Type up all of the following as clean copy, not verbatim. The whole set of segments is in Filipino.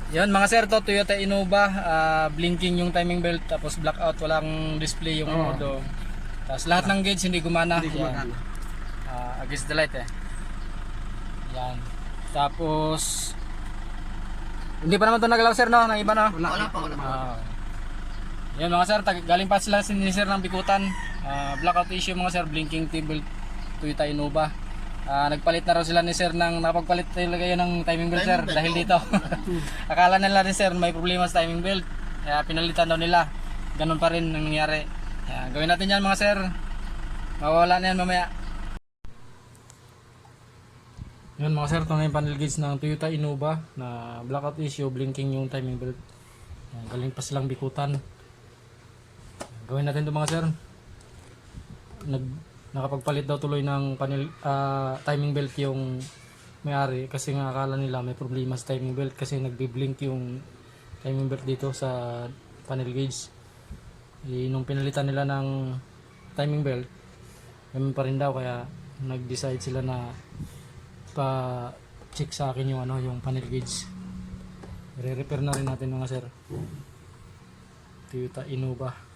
Yan mga sir, to Toyota Innova, blinking yung timing belt, tapos blackout, walang display yung modo. Tapos lahat ng gauge hindi gumana. Hindi gumagana. Against the light Yan. Tapos hindi pa naman to nagalaw sir, no? Nang iba na. Wala pa. Yan mga sir, galing pa sila ni sir ng Bikutan. Blackout issue mga sir, blinking T-belt Toyota Innova. Nagpalit na raw sila ni sir ng napagpalit talaga yan ng timing belt sir dahil dito. Akala nila ni sir may problema sa timing belt. Kaya pinalitan daw nila. Ganun pa rin ang nangyari. Kaya gawin natin yan mga sir. Mawawala na yan mamaya. Yan mga sir, ito na yung panel gauge ng Toyota Innova na blackout issue, blinking yung timing belt. Yan, galing pa silang Bikutan. Gawin natin ito mga sir. Nakapagpalit daw tuloy ng panel, timing belt yung may-ari kasi nga akala nila may problema sa timing belt kasi nagbi-blink yung timing belt dito sa panel gauge. Nung pinalitan nila ng timing belt, ganun pa rin daw, kaya nag-decide sila na pa-check sa akin yung yung panel gauge. Re-repair na rin natin mga sir. Toyota Innova.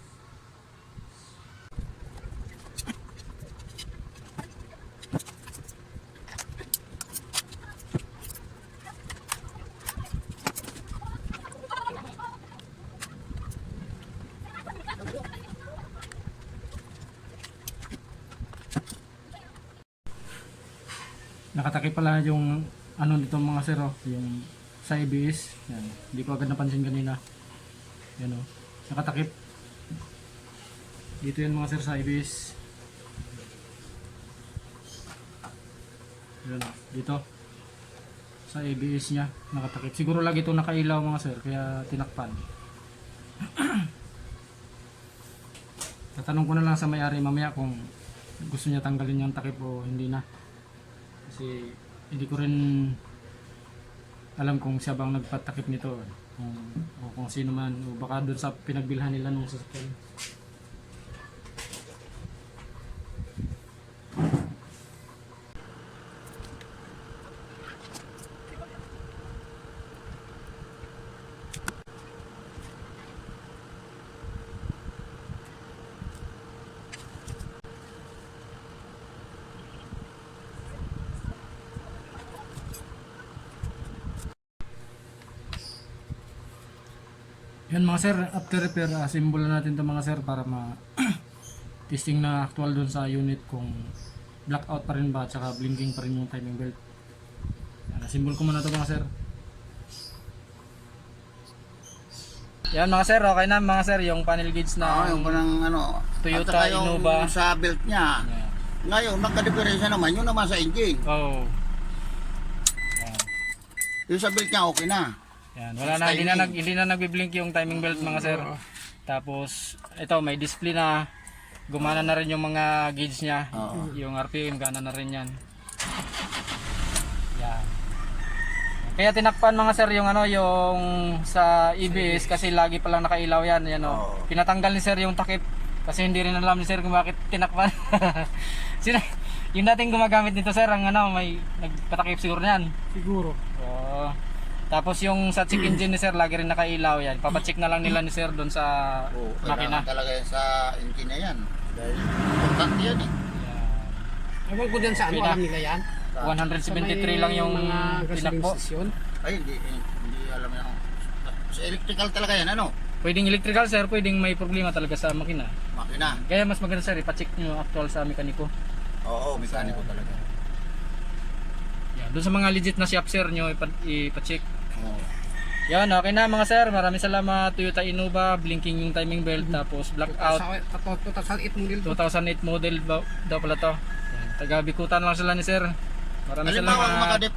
Nakatakip pala yung nito mga sir, yung sa ABS. Yan. Hindi ko agad napansin kanina. Yan nakatakip. Dito yun mga sir sa ABS. Yan, dito. Sa ABS niya nakatakip. Siguro lagi ito nakailaw mga sir, kaya tinakpan. Tatanong ko na lang sa may-ari mamaya kung gusto niya tanggalin yung takip o hindi na. Kasi hindi ko rin alam kung siya bang nagpatakip nito o kung sino man, o baka doon sa pinagbilhan nila nung sasakyan. Yan mga sir, after repair, symbol natin ito mga sir para testing na actual dun sa unit kung blackout pa rin ba at saka blinking pa rin yung timing belt. Yan, symbol ko muna ito mga sir. Yan mga sir, okay na mga sir yung panel gauge na yung parang Toyota Innova. Yung sa belt niya. Yeah. Ngayon, magka-diferensya naman yun naman sa engine. Oh. Yan. Yung sa belt niya okay na. Yan, wala na, hindi na nagbi-blink yung timing belt mga sir. Tapos ito may display na, gumana na rin yung mga gauge niya. Yung RPM gana na rin yan. Yan. Kaya tinakpan mga sir yung yung sa EBS kasi lagi pa lang nakailaw yan. Yan Pinatanggal ni sir yung takip kasi hindi rin alam ni sir kung bakit tinakpan. Yung dating gumagamit nito sir, ang may nagpatakip siguro niyan. Siguro. Tapos yung sa check engine ni sir, lagi rin nakailaw yan. Papacheck na lang nila ni sir doon sa makina. Kailangan talaga yan sa engine na yan. Dahil importante yan Ewan ko din sa alam nila yan. 173 lang yung tinakbo. Ay, hindi alam na. Sa electrical talaga yan, Pwedeng electrical sir, pwedeng may problema talaga sa makina. Makina. Kaya mas maganda sir, ipacheck nyo actual sa mekaniko. Oo, mekaniko talaga. Yan, doon sa mga legit na shop sir nyo, ipacheck. Yan, okay na mga sir. Maraming salamat. Toyota Innova, blinking yung timing belt, tapos blackout. 2008 model. 2008 model daw pala to. Yan, taga Bikutan lang sila ni sir. Maraming Halimbawa, salamat.